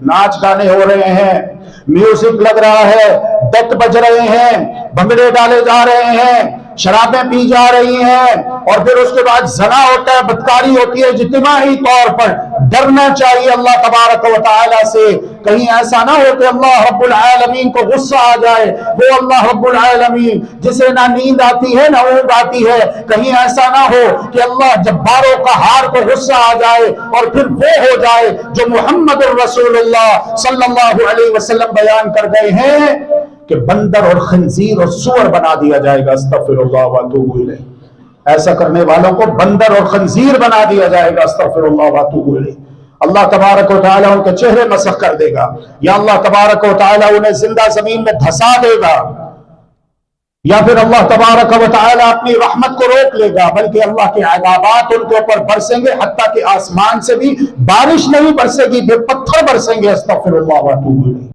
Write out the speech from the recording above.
ناچ گانے ہو رہے ہیں، میوزک لگ رہا ہے، ڈیک بج رہے ہیں، بھنگڑے ڈالے جا رہے ہیں، شرابیں پی جا رہی ہیں، اور پھر اس کے بعد زنا ہوتا ہے، بدکاری ہوتی ہے، اجتماعی طور پر ڈرنا چاہیے اللہ تبارک و تعالی سے، کہیں ایسا نہ ہو کہ اللہ رب العالمین کو غصہ آ جائے۔ وہ اللہ رب العالمین جسے نہ نیند آتی ہے نہ اونگ آتی ہے، کہیں ایسا نہ ہو کہ اللہ جباروں کا ہار کو غصہ آ جائے اور پھر وہ ہو جائے جو محمد الرسول اللہ صلی اللہ علیہ وسلم بیان کر گئے ہیں کہ بندر اور خنزیر اور سور بنا دیا جائے گا۔ استغفر اللہ واتوب الیہ۔ ایسا کرنے والوں کو بندر اور خنزیر بنا دیا جائے گا۔ استغفر اللہ واتوب الیہ۔ اللہ تبارک و تعالیٰ ان کے چہرے مسخ کر دے گا، یا اللہ تبارک و تعالیٰ انہیں زندہ زمین میں دھسا دے گا، یا پھر اللہ تبارک و تعالیٰ اپنی رحمت کو روک لے گا، بلکہ اللہ کے عذابات ان کے اوپر برسیں گے، حتیٰ کہ آسمان سے بھی بارش نہیں برسے گی، پھر پتھر برسیں گے۔ استغفر اللہ واتوب الیہ۔